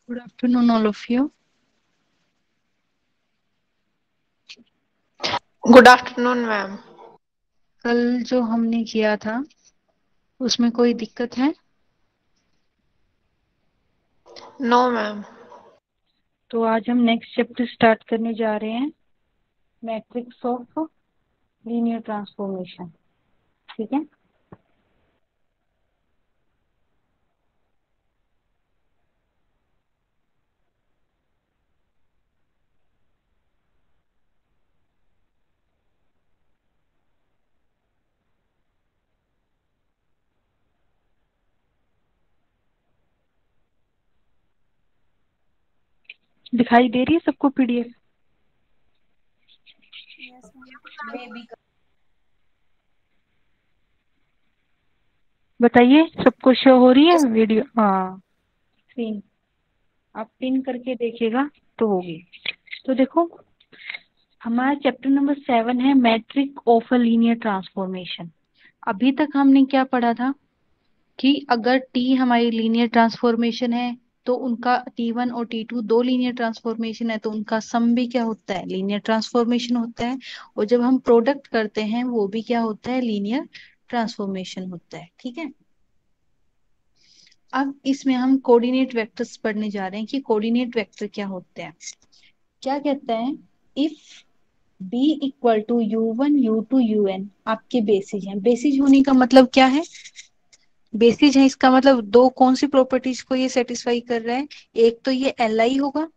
Good afternoon, all of you. Good afternoon ma'am. कल जो हमने किया था उसमें कोई दिक्कत है? No ma'am. तो आज हम नेक्स्ट चैप्टर स्टार्ट करने जा रहे हैं, मैट्रिक्स ऑफ लीनियर ट्रांसफॉर्मेशन। ठीक है। दिखाई दे रही है सबको पीडीएफ? बताइए, सबको शो हो रही है वीडियो? हाँ, स्क्रीन आप पिन करके देखिएगा तो होगी। तो देखो, हमारा चैप्टर नंबर 7 है matrix of a linear transformation. अभी तक हमने क्या पढ़ा था कि अगर टी हमारी लीनियर ट्रांसफॉर्मेशन है तो उनका T1 और T2 दो लीनियर ट्रांसफॉर्मेशन है तो उनका सम भी क्या होता है, लीनियर ट्रांसफॉर्मेशन होता है। और जब हम प्रोडक्ट करते हैं वो भी क्या होता है, लीनियर ट्रांसफॉर्मेशन होता है। ठीक है। अब इसमें हम कोऑर्डिनेट वेक्टर्स पढ़ने जा रहे हैं कि कोऑर्डिनेट वेक्टर क्या होते हैं। क्या कहता है, if B equal to U1 U2 UN आपके बेसिस हैं। बेसिस होने का मतलब क्या है? बेसिस है इसका मतलब दो कौन सी प्रॉपर्टीज को ये सेटिस्फाई कर रहा है। एक तो ये Li होगा,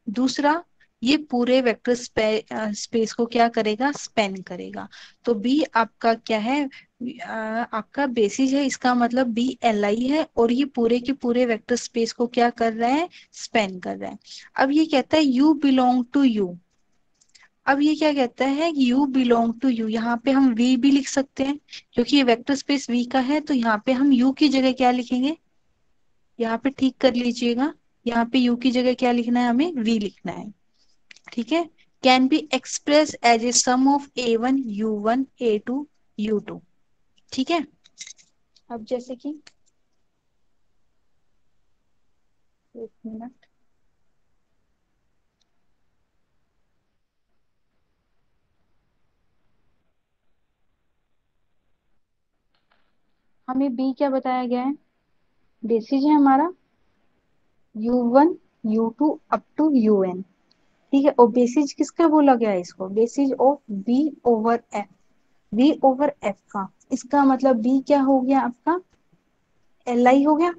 दूसरा ये पूरे वेक्टर स्पेस को क्या करेगा, स्पेन करेगा। तो बी आपका क्या है, आपका बेसिस है, इसका मतलब बी Li है और ये पूरे के पूरे वेक्टर स्पेस को क्या कर रहा है, स्पेन कर रहा है। अब ये कहता है यू बिलोंग टू यू। अब ये क्या कहता है, यू बिलोंग टू यू, यहाँ पे हम वी भी लिख सकते हैं क्योंकि ये वेक्टर स्पेस वी का है। तो यहाँ पे हम यू की जगह क्या लिखेंगे, यहाँ पे ठीक कर लीजिएगा, यहाँ पे यू की जगह क्या लिखना है, हमें वी लिखना है। ठीक है। Can be express as a sum of A1 U1 A2 U2। ठीक है। अब जैसे कि, एक मिनट, हमें बी क्या बताया गया है, बेसिस है हमारा U1 U2 up to UN। ठीक है। और बेसिस किसका बोला गया है, इसको basis of B over F का। इसका मतलब बी क्या हो गया आपका, Li हो गया।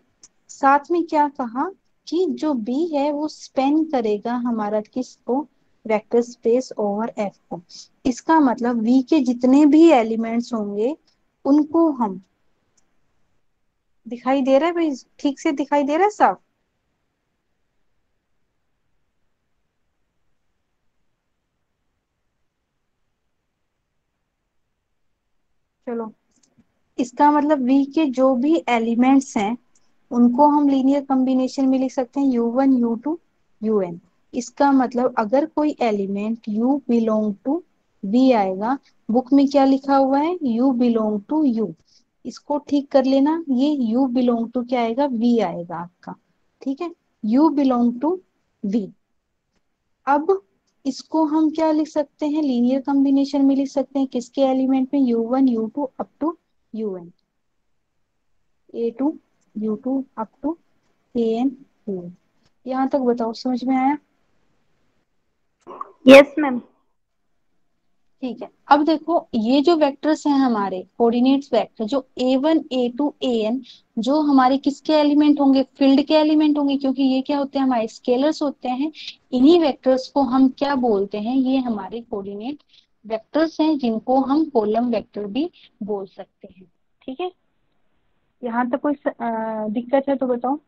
साथ में क्या कहा कि जो बी है वो स्पेन करेगा हमारा किसको, वेक्टर स्पेस ओवर एफ को। इसका मतलब वी के जितने भी एलिमेंट्स होंगे उनको हम, दिखाई दे रहा है भाई, ठीक से दिखाई दे रहा है साफ? चलो, इसका मतलब वी के जो भी एलिमेंट्स हैं उनको हम लीनियर कॉम्बिनेशन में लिख सकते हैं U1 U2 UN। इसका मतलब अगर कोई element U belong to V आएगा, बुक में क्या लिखा हुआ है, U बिलोंग टू U। इसको ठीक कर लेना, ये U बिलोंग टू क्या आएगा, V आएगा आपका। ठीक है। U belong to V। अब इसको हम क्या लिख सकते हैं, लीनियर कॉम्बिनेशन में लिख सकते हैं किसके एलिमेंट में, U1 U2 up to UN, A2 U2 up to AN। यहाँ तक बताओ, समझ में आया? Yes ma'am. ठीक है। अब देखो, ये जो वेक्टर्स हैं हमारे कोऑर्डिनेट्स वेक्टर, जो A1 A2 AN, जो हमारे किसके एलिमेंट होंगे, फील्ड के एलिमेंट होंगे, क्योंकि ये क्या होते हैं, हमारे स्केलर्स होते हैं। इन्हीं वेक्टर्स को हम क्या बोलते हैं, ये हमारे कोऑर्डिनेट वेक्टर्स हैं जिनको हम कॉलम वेक्टर भी बोल सकते हैं। ठीक है। यहाँ तक कोई दिक्कत है तो बताओ।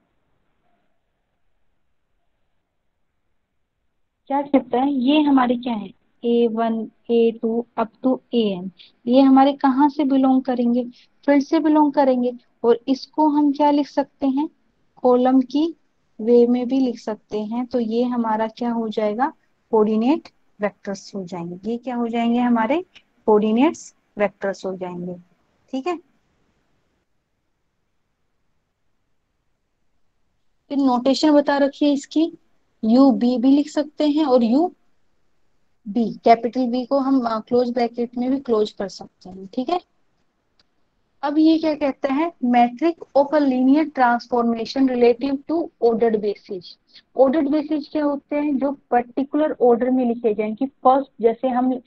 क्या कहता है, ये हमारे क्या है, A1 A2 up to AN, ये हमारे कहाँ से बिलोंग करेंगे, फील्ड से बिलोंग करेंगे। और इसको हम क्या लिख सकते हैं, कॉलम की वे में भी लिख सकते हैं। तो ये हमारा क्या हो जाएगा, कोऑर्डिनेट वेक्टर्स हो जाएंगे। ये क्या हो जाएंगे, हमारे कोऑर्डिनेट्स वेक्टर्स हो जाएंगे। ठीक है। फिर नोटेशन बता रखी है इसकी, यू बी भी लिख सकते हैं और यू बी, कैपिटल बी को हम क्लोज ब्रैकेट में भी क्लोज कर सकते हैं, ठीक है। अब ये क्या कहता है, matrix of a linear transformation relative to ordered basis. Ordered basis क्या होते हैं, जो पर्टिकुलर ऑर्डर में लिखे जाएं, कि फर्स्ट, जैसे हम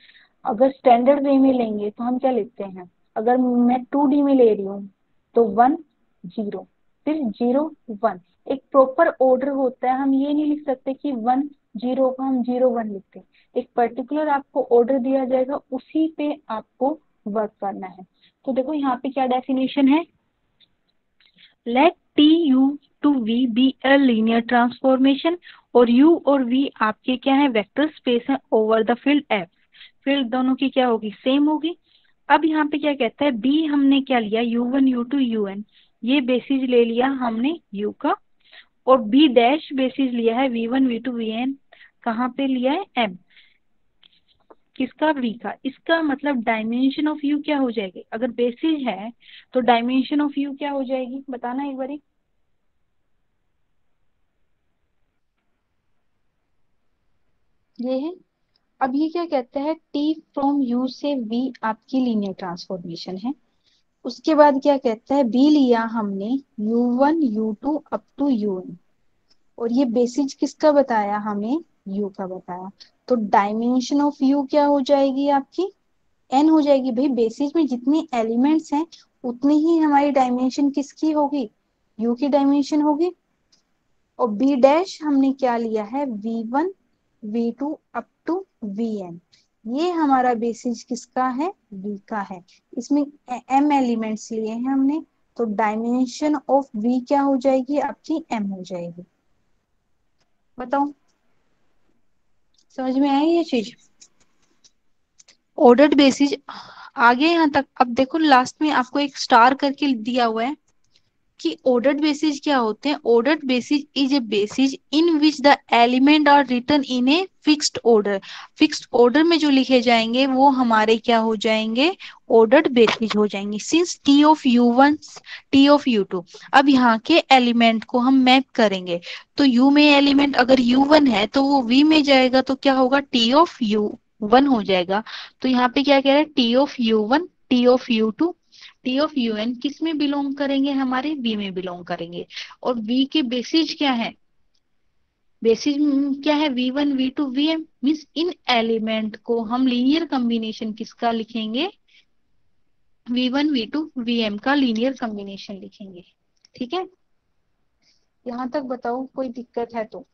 अगर स्टैंडर्ड वे में लेंगे तो हम क्या लिखते हैं, अगर मैं 2D में ले रही हूँ तो 1 0, फिर 0 1, एक प्रॉपर ऑर्डर होता है। हम ये नहीं लिख सकते कि 1 0 का हम 0 1 लिखते हैं। एक पर्टिकुलर आपको ऑर्डर दिया जाएगा, उसी पे आपको वर्क करना है। तो देखो यहाँ पे क्या डेफिनेशन है, let T U to V be a linear transformation, और यू और वी आपके क्या है, वेक्टर स्पेस है over the field F. Field दोनों की क्या होगी, सेम होगी। अब यहाँ पे क्या कहता है, बी हमने क्या लिया, u1 u2 un, ये बेसिस ले लिया हमने u का, और बी डैश बेसिस लिया है v1 v2 vn, कहाँ पे लिया है, m, किसका, v का। इसका मतलब डायमेंशन ऑफ u क्या हो जाएगी, अगर बेसिस है तो डायमेंशन ऑफ u क्या हो जाएगी, बताना एक बारी। ये है। अब ये क्या कहता है, t फ्रॉम u से v आपकी लीनियर ट्रांसफॉर्मेशन है। उसके बाद क्या कहता है, b लिया हमने u1 u2 up to un, और ये बेसिस किसका बताया हमें, u का बताया। तो डायमेंशन ऑफ u क्या हो जाएगी आपकी, n हो जाएगी। भाई बेसिस में जितने एलिमेंट्स हैं उतनी ही हमारी डायमेंशन किसकी होगी, u की डायमेंशन होगी। और बी डैश हमने क्या लिया है, v1 v2 up to vn, ये हमारा बेसिस किसका है, v का है। इसमें m एलिमेंट्स लिए हैं हमने, तो डायमेंशन ऑफ v क्या हो जाएगी आपकी, m हो जाएगी। बताओ, समझ में आई ये चीज, ऑर्डर्ड बेसिस। आगे यहाँ तक, अब देखो लास्ट में आपको एक स्टार करके दिया हुआ है कि ऑर्डर्ड बेसिस क्या होते हैं। Ordered basis is a basis in which the element are written in a fixed order. Fixed order में जो लिखे जाएंगे वो हमारे क्या हो जाएंगे, ऑर्डर्ड बेसिस हो जाएंगे। Since T of u1 T of u2, अब यहाँ के एलिमेंट को हम मैप करेंगे, तो u में एलिमेंट अगर u1 है तो वो v में जाएगा, तो क्या होगा, टी ऑफ u1 हो जाएगा। तो यहाँ पे क्या कह रहा है, T of u1 T of u2 T of un किस में बिलोंग करेंगे, हमारे v में बिलोंग करेंगे। और v के बेसिस क्या है, बेसिस क्या है, v1 v2 vm, means in element को हम लीनियर कॉम्बिनेशन किसका लिखेंगे, v1 v2 vm का लीनियर कॉम्बिनेशन लिखेंगे। ठीक है, यहाँ तक बताओ कोई दिक्कत है तो।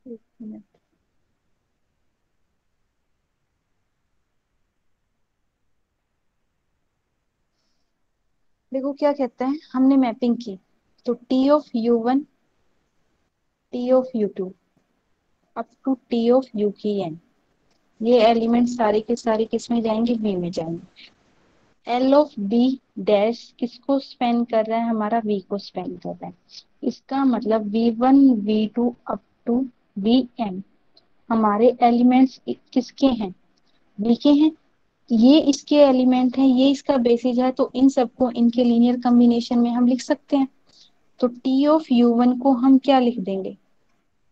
एक मिनट, देखो क्या कहते हैं, हमने मैपिंग की, तो T of u1 T of u2 up to T of u की n, ये एलिमेंट सारे के सारे किस में जाएंगे, v में जाएंगे। एल ऑफ बी डैश किसको स्पेन कर रहा है, हमारा v को स्पेन कर रहा है। इसका मतलब v1 v2 up to vm हमारे एलिमेंट्स किसके हैं, v के हैं। ये इसके एलिमेंट हैं, ये इसका बेसिस है, तो इन सबको इनके लीनियर कॉम्बिनेशन में हम लिख सकते हैं। तो टी ऑफ u1 को हम क्या लिख देंगे,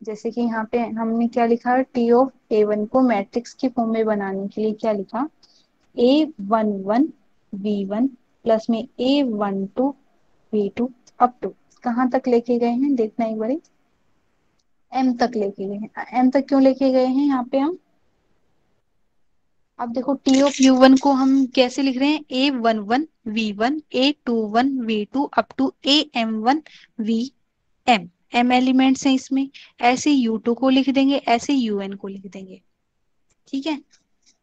जैसे कि यहाँ पे हमने क्या लिखा, टी ऑफ a1 को मैट्रिक्स की फॉर्म में बनाने के लिए क्या लिखा, a11 v1 प्लस में a12 v2 अप टू, कहाँ तक लेके गए हैं देखना एक बारी, m तक लेके गए हैं। m तक क्यों लेके गए हैं यहाँ पे हम, अब देखो टी ऑफ u1 को हम कैसे लिख रहे हैं, a11 v1 a21 v2 up to am1 vm, m elements हैं इसमें। ऐसे u2 को लिख देंगे, ऐसे un को लिख देंगे। ठीक है,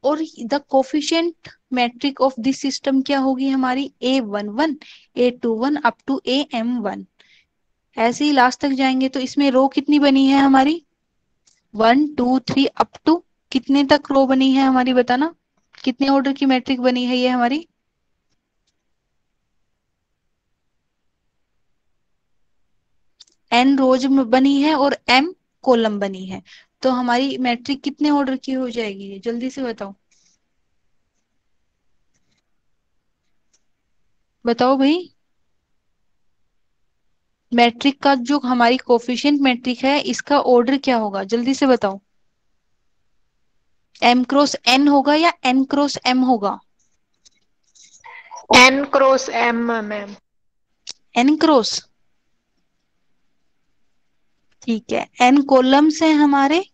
और the coefficient matrix of this system क्या होगी हमारी, a11 a21 up to am1। ऐसे ही लास्ट तक जाएंगे तो इसमें रो कितनी बनी है हमारी, 1 2 3 अप टू, कितने तक रो बनी है हमारी, बताना कितने ऑर्डर की मैट्रिक बनी है ये हमारी। n रोज में बनी है और m कॉलम बनी है, तो हमारी मैट्रिक कितने ऑर्डर की हो जाएगी, ये जल्दी से बताओ, बताओ भाई। मैट्रिक का जो हमारी कोफिशिएंट मैट्रिक है इसका ऑर्डर क्या होगा, जल्दी से बताओ। m क्रॉस n होगा या n क्रॉस m होगा? N cross M ma'am. n cross, ठीक है। n कॉलम्स हैं हमारे,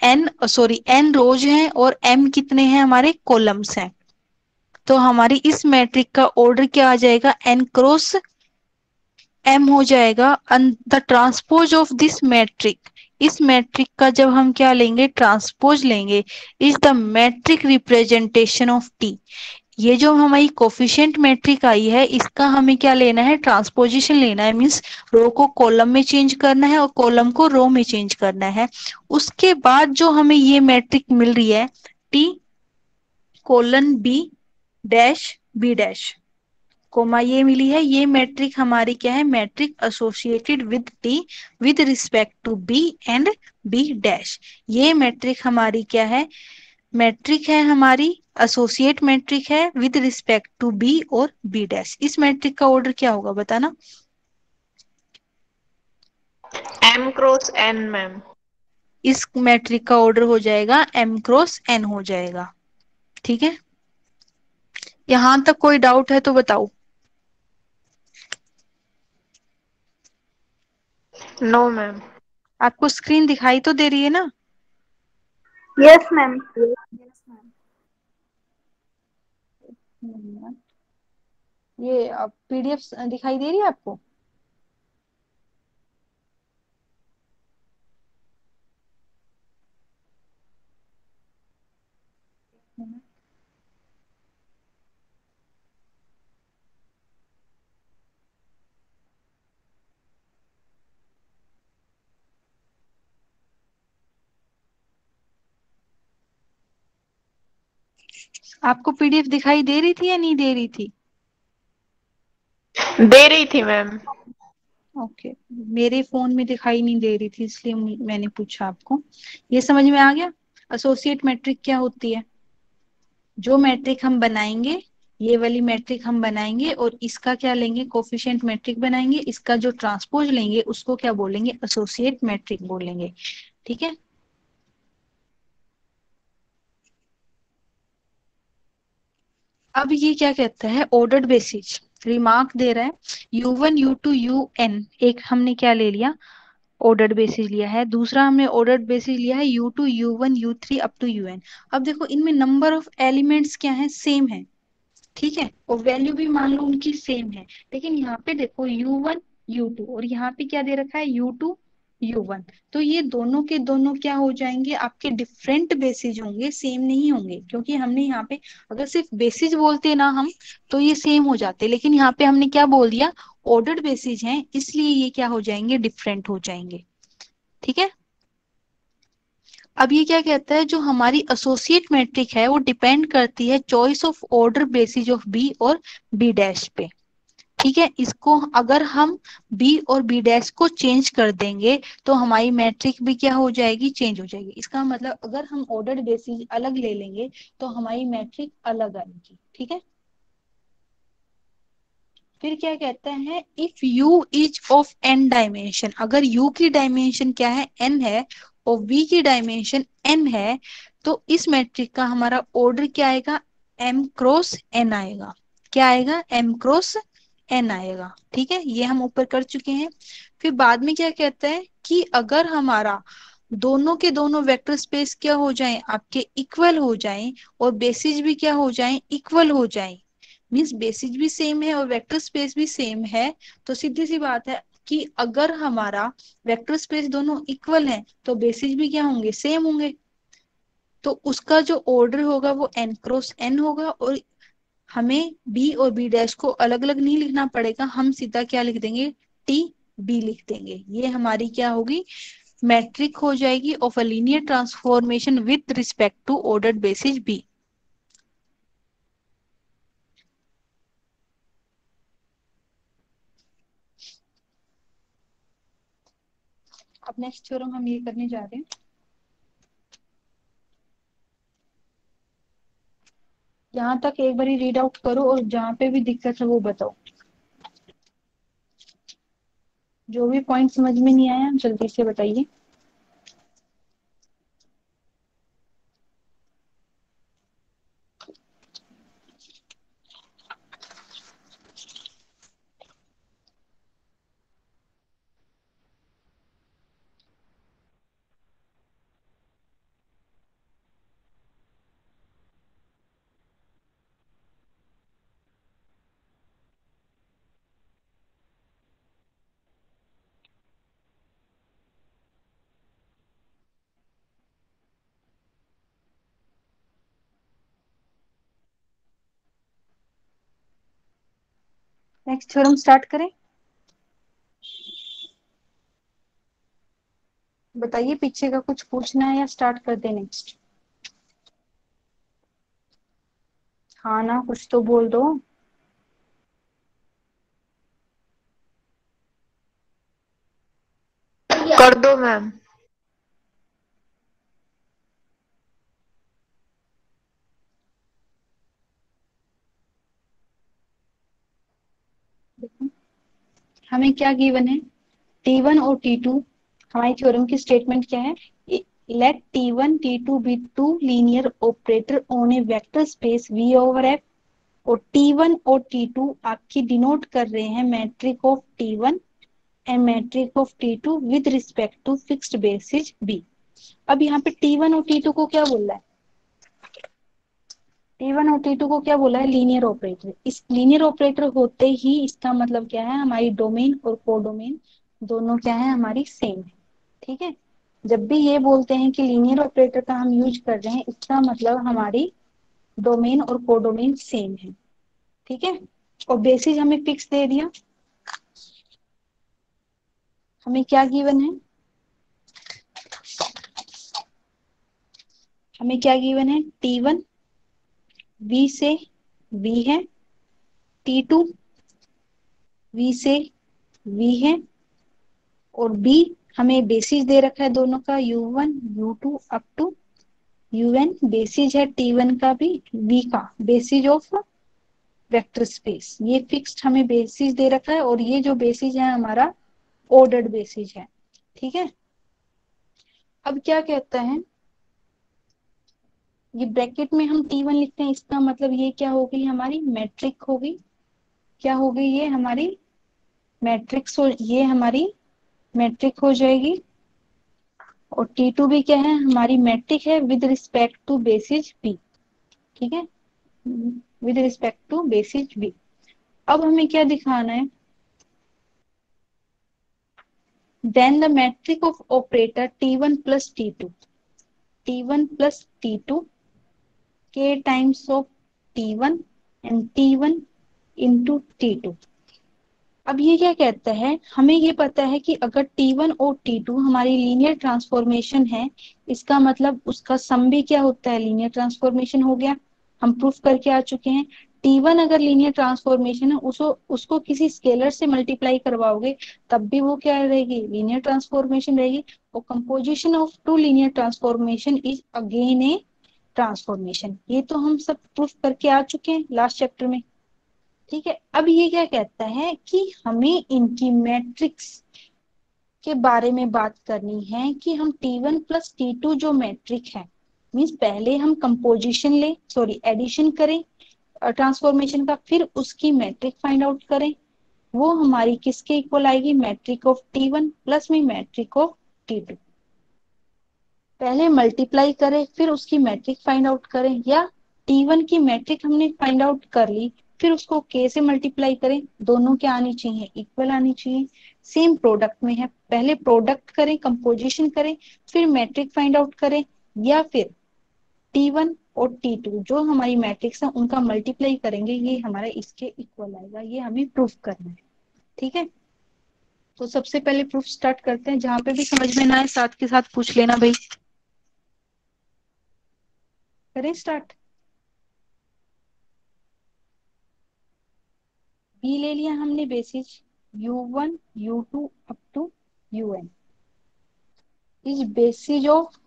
n रोज हैं और m कितने हैं हमारे कॉलम्स हैं, तो हमारी इस मैट्रिक का ऑर्डर क्या आ जाएगा, n क्रॉस m हो जाएगा। The transpose of this matrix, इस मैट्रिक का जब हम क्या लेंगे, ट्रांसपोज लेंगे, is the matrix representation of t। ये जो हमारी कोफिशिएंट मैट्रिक आई है इसका हमें क्या लेना है, ट्रांसपोजिशन लेना है, मीन्स रो को कॉलम में चेंज करना है और कॉलम को रो में चेंज करना है। उसके बाद जो हमें ये मैट्रिक मिल रही है T colon B dash B dash comma ये मिली है, ये मैट्रिक हमारी क्या है, matrix associated with T with respect to B and B dash. ये मैट्रिक हमारी क्या है, मैट्रिक है हमारी, एसोसिएट मैट्रिक है विद रिस्पेक्ट टू बी और बी डैश। इस मैट्रिक का ऑर्डर क्या होगा बताना। M cross N ma'am. इस मैट्रिक का ऑर्डर हो जाएगा m क्रॉस n हो जाएगा, ठीक है। यहां तक कोई डाउट है तो बताओ। No ma'am. आपको स्क्रीन दिखाई तो दे रही है ना? Yes ma'am. ये पीडीएफ दिखाई दे रही है आपको? आपको पीडीएफ दिखाई दे रही थी या नहीं दे रही थी? दे रही थी मैम। ओके, मेरे फोन में दिखाई नहीं दे रही थी इसलिए मैंने पूछा आपको। ये समझ में आ गया एसोसिएट मैट्रिक क्या होती है? जो मैट्रिक हम बनाएंगे, ये वाली मैट्रिक हम बनाएंगे और इसका क्या लेंगे, कोफिशिएंट मैट्रिक बनाएंगे, इसका जो ट्रांसपोज लेंगे उसको क्या बोलेंगे, एसोसिएट मैट्रिक बोलेंगे, ठीक है। अब ये क्या कहता है, ऑर्डर्ड बेसिस, रिमार्क दे रहा है u1 u2 un, एक हमने क्या ले लिया, ऑर्डर्ड बेसिस लिया है, दूसरा हमने ऑर्डर्ड बेसिस लिया है u2 u1 u3 up to un। अब देखो इनमें नंबर ऑफ एलिमेंट्स क्या है, सेम है, ठीक है, और वैल्यू भी मान लो उनकी सेम है, लेकिन यहाँ पे देखो u1 u2 और यहाँ पे क्या दे रखा है u2 u1, तो ये दोनों के दोनों क्या हो जाएंगे, आपके डिफरेंट बेसिस होंगे, सेम नहीं होंगे, क्योंकि हमने यहाँ पे अगर सिर्फ बेसिस बोलते ना हम तो ये सेम हो जाते, लेकिन यहाँ पे हमने क्या बोल दिया, ऑर्डर्ड बेसिस हैं, इसलिए ये क्या हो जाएंगे, डिफरेंट हो जाएंगे, ठीक है। अब ये क्या कहता है, जो हमारी एसोसिएट मैट्रिक है वो डिपेंड करती है choice of order basis of B और बी डैश पे, ठीक है। इसको अगर हम बी और बी डैश को चेंज कर देंगे तो हमारी मैट्रिक भी क्या हो जाएगी, चेंज हो जाएगी। इसका मतलब अगर हम ऑर्डर बेसिस अलग ले लेंगे तो हमारी मैट्रिक अलग आएगी, ठीक है। फिर क्या कहता है, if u is of n dimension, अगर u की डायमेंशन क्या है, n है, और v की डायमेंशन n है, तो इस मैट्रिक का हमारा ऑर्डर क्या आएगा, m क्रॉस n आएगा। क्या आएगा, m क्रॉस n आएगा, ठीक है, ये हम ऊपर कर चुके हैं। फिर बाद में क्या कहता है कि अगर हमारा दोनों के दोनों वेक्टर स्पेस क्या हो जाएं, आपके इक्वल हो जाएं और बेसिस भी क्या हो जाएं, इक्वल हो जाएं, मीन्स बेसिस भी सेम है और वेक्टर स्पेस भी सेम है, तो सीधी सी बात है कि अगर हमारा वेक्टर स्पेस दोनों इक्वल है तो बेसिस भी क्या होंगे, सेम होंगे, तो उसका जो ऑर्डर होगा वो n क्रॉस n होगा, और हमें बी और बी डैश को अलग अलग नहीं लिखना पड़ेगा, हम सीधा क्या लिख देंगे, टी बी लिख देंगे। ये हमारी क्या होगी, मैट्रिक हो जाएगी of a linear transformation with respect to ordered basis B. अब नेक्स्ट थ्योरम हम ये करने जा रहे हैं। यहाँ तक एक बारी रीड आउट करो और जहाँ पे भी दिक्कत है वो बताओ। जो भी पॉइंट समझ में नहीं आया जल्दी से बताइए। नेक्स्ट थ्योरम स्टार्ट करें। बताइए पीछे का कुछ पूछना है या स्टार्ट कर दे नेक्स्ट। हाँ ना, कुछ तो बोल दो। कर दो मैम। देखो हमें क्या गिवन है, T1 और T2। हमारी थ्योरम की स्टेटमेंट क्या है, let T1 T2 be two linear operator on a vector space V over F। और T1 और T2 आपकी डिनोट कर रहे हैं matrix of T1 and matrix of T2 with respect to fixed basis B। अब यहाँ पे T1 और T2 को क्या बोल रहा है, T1 और T2 को क्या बोला है, लीनियर ऑपरेटर। इस लीनियर ऑपरेटर होते ही इसका मतलब क्या है, हमारी डोमेन और कोडोमेन दोनों क्या है, हमारी सेम है। ठीक है, जब भी ये बोलते हैं कि लीनियर ऑपरेटर का हम यूज कर रहे हैं, इसका मतलब हमारी डोमेन और कोडोमेन सेम है। ठीक है, और बेसिस हमें फिक्स दे दिया। हमें क्या गिवन है, हमें क्या गिवन है, T1 V से V है, T2 V से V है, और B हमें बेसिस दे रखा है दोनों का, U1 U2 up to UN। Basis है T1 का भी, V का बेसिस ऑफ वेक्टर स्पेस। ये फिक्स्ड हमें बेसिस दे रखा है, और ये जो बेसिस है हमारा ऑर्डर्ड बेसिस है। ठीक है, अब क्या कहता है, ये ब्रैकेट में हम T1 लिखते हैं, इसका मतलब ये क्या हो गई, हमारी मैट्रिक हो गई। क्या हो गई, ये हमारी मैट्रिक्स हो, ये हमारी मैट्रिक हो जाएगी। और T2 भी क्या है, हमारी मैट्रिक है with respect to basis B। ठीक है, with respect to basis B। अब हमें क्या दिखाना है, then the matrix of operator T1 plus T2, T1 plus T2 k times of T1 and T1 into T2। अब ये क्या कहता है, हमें ये पता है कि अगर T1 और T2 हमारी लीनियर ट्रांसफॉर्मेशन है, इसका मतलब उसका सम भी क्या होता है, लीनियर ट्रांसफॉर्मेशन हो गया। हम प्रूफ करके आ चुके हैं। T1 अगर लीनियर ट्रांसफॉर्मेशन है, उसको उसको किसी स्केलर से मल्टीप्लाई करवाओगे तब भी वो क्या रहेगी, लीनियर ट्रांसफॉर्मेशन रहेगी। और composition of two linear transformation is again a transformation. ये तो हम सब प्रूफ करके आ चुके हैं लास्ट चैप्टर में। ठीक है, अब ये क्या कहता है कि हमें इनकी मैट्रिक्स के बारे में बात करनी है, कि हम T1 प्लस T2 जो मैट्रिक है, मीन्स पहले हम कंपोजिशन ले, सॉरी एडिशन करें ट्रांसफॉर्मेशन का, फिर उसकी मैट्रिक फाइंड आउट करें। वो हमारी किसके इक्वल आएगी, मैट्रिक ऑफ T1 प्लस में मैट्रिक ऑफ T2। पहले मल्टीप्लाई करें फिर उसकी मैट्रिक फाइंड आउट करें, या T1 की मैट्रिक हमने फाइंड आउट कर ली, फिर उसको K से मल्टीप्लाई करें। दोनों क्या आनी चाहिए, इक्वल आनी चाहिए, सेम प्रोडक्ट में है। पहले प्रोडक्ट करें, कंपोजिशन करें, फिर मैट्रिक फाइंड आउट करें, या फिर T1 और T2 जो हमारी मैट्रिक्स है उनका मल्टीप्लाई करेंगे, ये हमारा इसके इक्वल आएगा। ये हमें प्रूफ करना है। ठीक है, तो सबसे पहले प्रूफ स्टार्ट करते हैं। जहां पे भी समझ में ना आए साथ के साथ पूछ लेना भाई। करें स्टार्ट। बी ले लिया हमने basis U1 U2 up to UN। Is basis of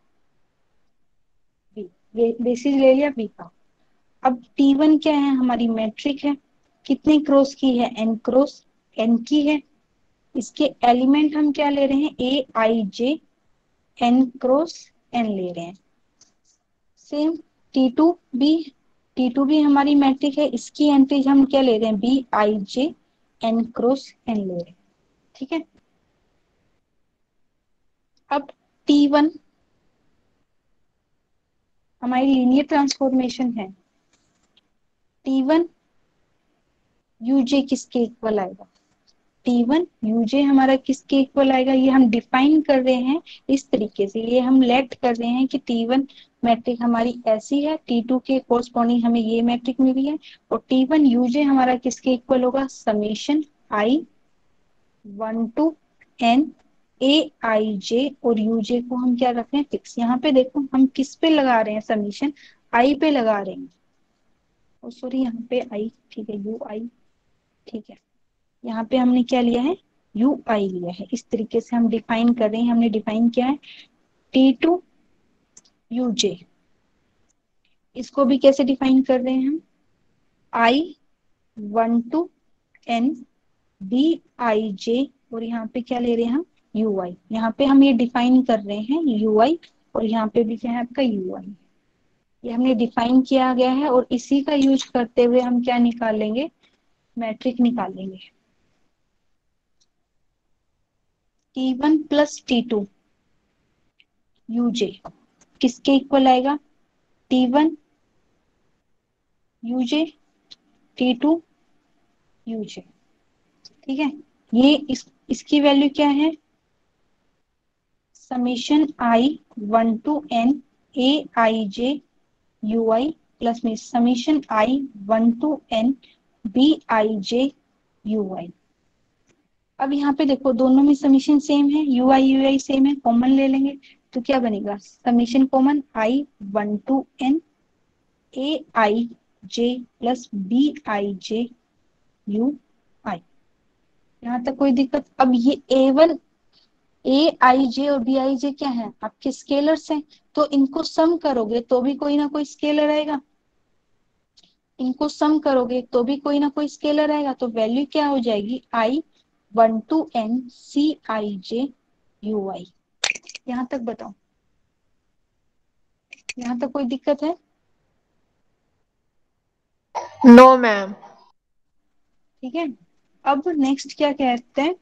B, बेसिस ले लिया बी का। अब T1 क्या है, हमारी मैट्रिक है, कितने क्रॉस की है, n क्रॉस n की है। इसके एलिमेंट हम क्या ले रहे हैं, ए I J n cross n ले रहे हैं। सेम T2 भी, T2 भी हमारी मैट्रिक है, इसकी एंट्रीज हम क्या ले रहे हैं, B I J n cross n ले रहे हैं। ठीक है। अब T1 हमारी लीनियर ट्रांसफॉर्मेशन है, T1 यूजे किसके इक्वल आएगा, T1 यूजे हमारा किसके इक्वल आएगा, ये हम डिफाइन कर रहे हैं इस तरीके से। ये हम लेट कर रहे हैं कि T1 मैट्रिक हमारी ऐसी है, T2 के कोरस्पॉन्डिंग हमें ये मैट्रिक मिली है, और T1 यूजे हमारा किसके इक्वल होगा, summation I 1 to n A I जे, और यूजे को हम क्या रख रहे हैं, फिक्स। यहाँ पे देखो हम किस पे लगा रहे हैं, समीशन आई पे लगा रहे हैं, और सॉरी यहाँ पे आई, ठीक है, यू आई, ठीक है। यहाँ पे हमने क्या लिया है, यू आई लिया है। इस तरीके से हम डिफाइन कर रहे हैं, हमने डिफाइन किया है T2 यूजे। इसको भी कैसे डिफाइन कर रहे हैं हम, आई 1 टू n बी आई जे, और यहाँ पे क्या ले रहे हैं हम, यू आई। यहाँ पे हम ये डिफाइन कर रहे हैं यू आई, और यहाँ पे भी क्या है आपका यू आई। ये हमने डिफाइन किया गया है, और इसी का यूज करते हुए हम क्या निकालेंगे, मैट्रिक निकालेंगे। T1 प्लस T2 यूजे किसके इक्वल आएगा, T1 यूजे T2 यूजे। ठीक है। ये इसकी वैल्यू क्या है, summation I 1 to n A I J U I, plus में summation I 1 to n B I J U I. अब यहाँ पे देखो दोनों में समीशन सेम है, यू आई सेम है, कॉमन ले लेंगे तो क्या बनेगा, summation common I 1 to n A I J plus B I J U I. यहाँ तक कोई दिक्कत। अब ये A1 ए आई जे और बी आई जे क्या है, आपके स्केलर्स हैं, तो इनको सम करोगे तो भी कोई ना कोई स्केलर आएगा, इनको सम करोगे तो भी कोई ना कोई स्केलर आएगा, तो वैल्यू क्या हो जाएगी, I 1 to n C I J U I. यहाँ तक बताओ, यहाँ तक कोई दिक्कत है, नो मैम। ठीक है। अब नेक्स्ट क्या कहते हैं,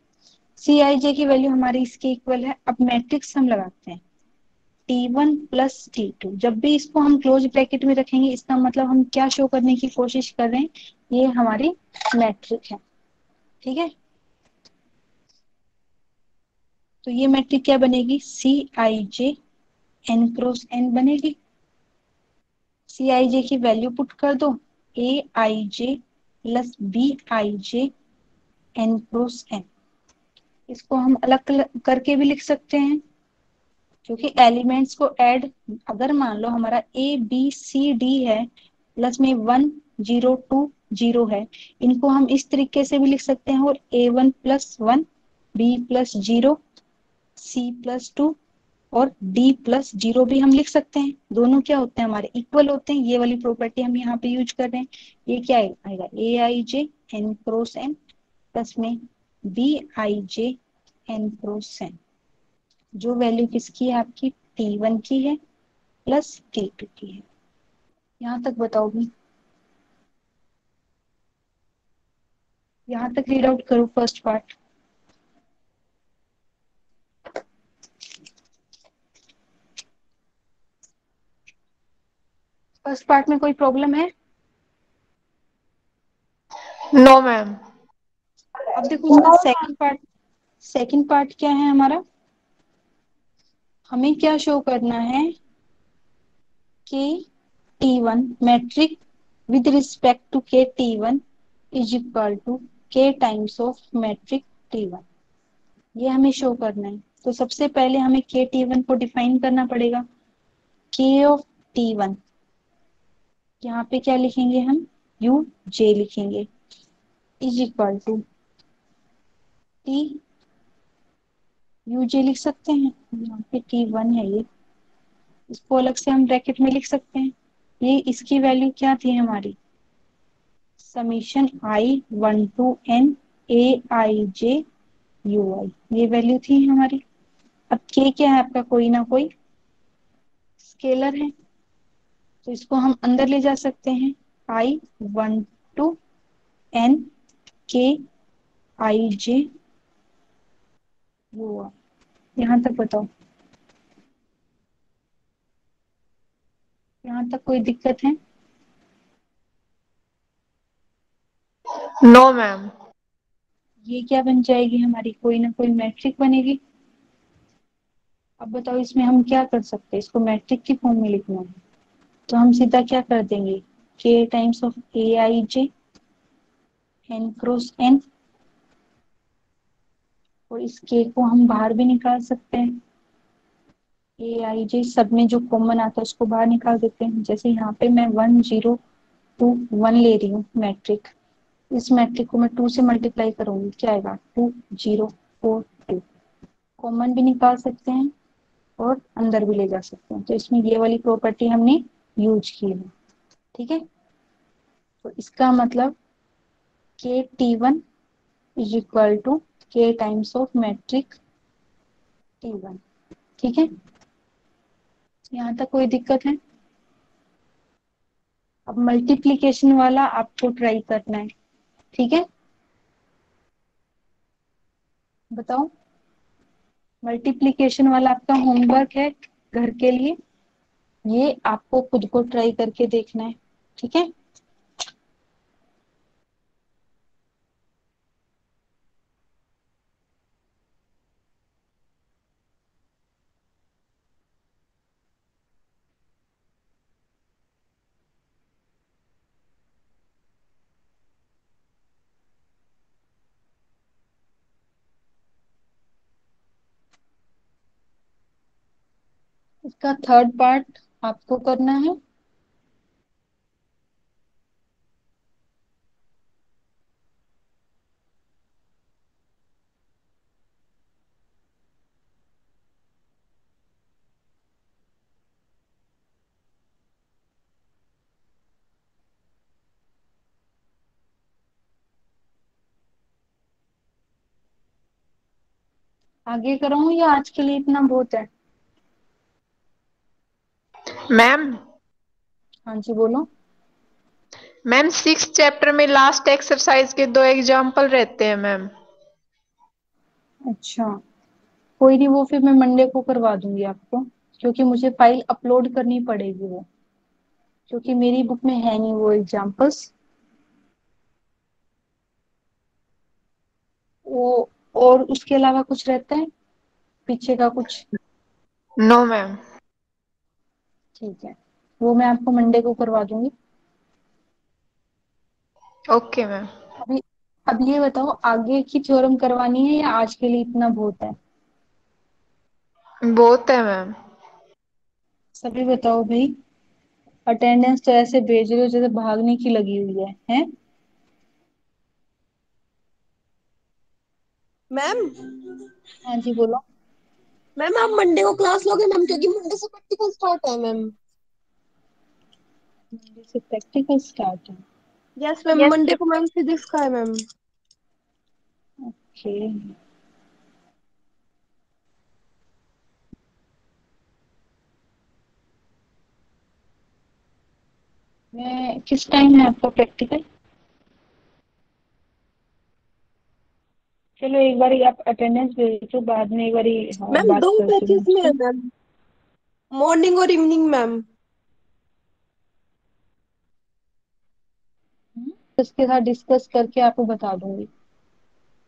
सी आई जे की वैल्यू हमारी इसके इक्वल है। अब मैट्रिक्स हम लगाते हैं T1 प्लस T2। जब भी इसको हम क्लोज ब्रैकेट में रखेंगे, इसका मतलब हम क्या शो करने की कोशिश कर रहे हैं, ये हमारी मैट्रिक है। ठीक है। तो ये मैट्रिक क्या बनेगी, C I J N cross N बनेगी। सी आई जे की वैल्यू पुट कर दो, A I J plus B I J N cross N. इसको हम अलग करके भी लिख सकते हैं, क्योंकि एलिमेंट्स को ऐड, अगर मान लो हमारा ए बी सी डी है, प्लस में 1 0 2 0 है, इनको हम इस तरीके से भी लिख सकते हैं, और A1 plus 1 B plus 0 C plus 2 और डी प्लस 0 भी हम लिख सकते हैं। दोनों क्या होते हैं, हमारे इक्वल होते हैं। ये वाली प्रॉपर्टी हम यहाँ पे यूज कर रहे हैं। ये क्या आएगा, A I J N cross N plus में B I J N cross N, जो वैल्यू किसकी है आपकी, T1 की है प्लस T2 की है। यहाँ तक बताओगी, यहाँ तक रीड आउट करो फर्स्ट पार्ट। फर्स्ट पार्ट में कोई प्रॉब्लम है, नो मैम। अब देखो इसका सेकंड पार्ट क्या है हमारा, हमें क्या शो करना है कि T1 matric with respect to के T1 इज इक्वल टू के टाइम्स ऑफ मैट्रिक T1, ये हमें शो करना है। तो सबसे पहले हमें के T1 को डिफाइन करना पड़ेगा। के ऑफ T1 यहाँ पे क्या लिखेंगे हम, यू जे लिखेंगे, इज इक्वल टू टी यूजे लिख सकते हैं, यहाँ पे T1 है ये, इसको अलग से हम ब्रैकेट में लिख सकते हैं। ये इसकी वैल्यू क्या थी हमारी, summation I1 to N AIJ UI, ये वैल्यू थी हमारी। अब के क्या है आपका, कोई ना कोई स्केलर है, तो इसको हम अंदर ले जा सकते हैं। I1 to N KIJ UI, यहाँ तक बताओ, यहाँ तक कोई दिक्कत है? No ma'am. ये क्या बन जाएगी हमारी, कोई ना कोई मैट्रिक बनेगी। अब बताओ इसमें हम क्या कर सकते हैं, इसको मैट्रिक की फॉर्म में लिखना है, तो हम सीधा क्या कर देंगे, K times of AIJ N×N, और इस K को हम बाहर भी निकाल सकते हैं। AIJ सब में जो कॉमन आता है उसको बाहर निकाल देते हैं। जैसे यहाँ पे मैं 1 0 2 1 ले रही हूँ मैट्रिक, इस मैट्रिक को मैं 2 से मल्टीप्लाई करूंगी, क्या आएगा 2 0 4 2, कॉमन भी निकाल सकते हैं और अंदर भी ले जा सकते हैं। तो इसमें ये वाली प्रॉपर्टी हमने यूज की है, ठीक है। तो इसका मतलब KT1 is equal to K times of matrix T1, ठीक है। यहाँ तक कोई दिक्कत है? अब मल्टीप्लीकेशन वाला आपको ट्राई करना है, ठीक है। बताओ, मल्टीप्लीकेशन वाला आपका होमवर्क है घर के लिए, ये आपको खुद को ट्राई करके देखना है, ठीक है। इसका थर्ड पार्ट आपको करना है। आगे कराऊं या आज के लिए इतना बहुत है? मैम हाँ जी बोलो। मैम 6 चैप्टर में लास्ट एक्सरसाइज के 2 एग्जाम्पल रहते हैं मैम। अच्छा, कोई नहीं, वो फिर मैं मंडे को करवा दूंगी आपको, क्योंकि मुझे फाइल अपलोड करनी पड़ेगी वो, क्योंकि मेरी बुक में है नहीं वो एग्जाम्पल्स। वो और उसके अलावा कुछ रहता है पीछे का कुछ? No ma'am. ठीक है, वो मैं आपको मंडे को करवा दूंगी। Okay ma'am. अभी अब ये बताओ, आगे की थ्योरम करवानी है या आज के लिए इतना बहुत है? बहुत है मैम। सभी बताओ भाई, अटेंडेंस तो ऐसे भेज रहे हो जैसे भागने की लगी हुई है, हैं? मैम हाँ जी बोलो। मैम आप मंडे को क्लास लोगे मैम, क्योंकि मंडे से प्रैक्टिकल स्टार्ट है मैम। मंडे से प्रैक्टिकल स्टार्ट है? यस मैम, मंडे को मैम फिजिक्स का है मैम। ओके, मैं किस टाइम है आपका प्रैक्टिकल? चलो एक बार आप अटेंडेंस भेज दो, बाद में एक बार मैम बात दो करती हूँ बैचेस में है आपसे। मैम, मॉर्निंग और इवनिंग मैम। उसके साथ डिस्कस करके आपको बता दूंगी।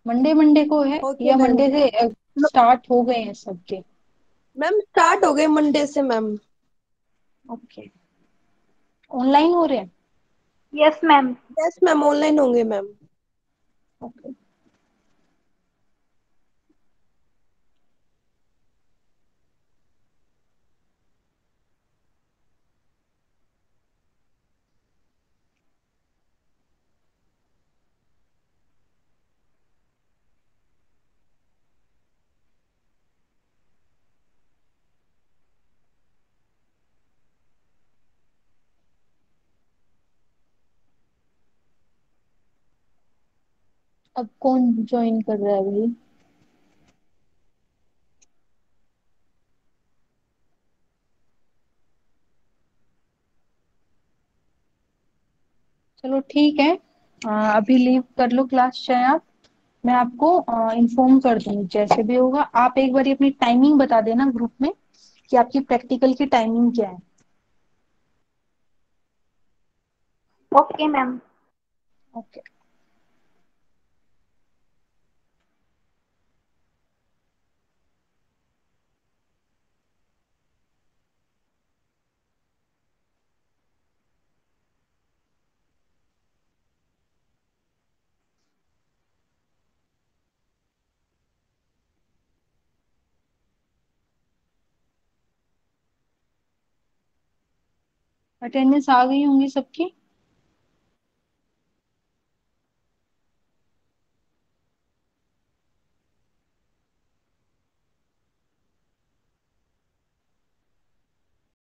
मंडे मंडे को है ओके या मैम। मंडे से स्टार्ट हो गए हैं सबके? मैम स्टार्ट हो गए मंडे से मैम। ओके, ऑनलाइन हो रहे हैं? Yes, ma'am. Yes ma'am, online होंगे मैम। ओके, अब कौन ज्वाइन कर रहा है भाई? चलो ठीक है, अभी लीव कर लो क्लास चाहे आप। मैं आपको इन्फॉर्म कर दूंगी जैसे भी होगा। आप एक बार अपनी टाइमिंग बता देना ग्रुप में कि आपकी प्रैक्टिकल की टाइमिंग क्या है। Okay ma'am. ओके। अटेंडेंस आ गई होंगी सबकी?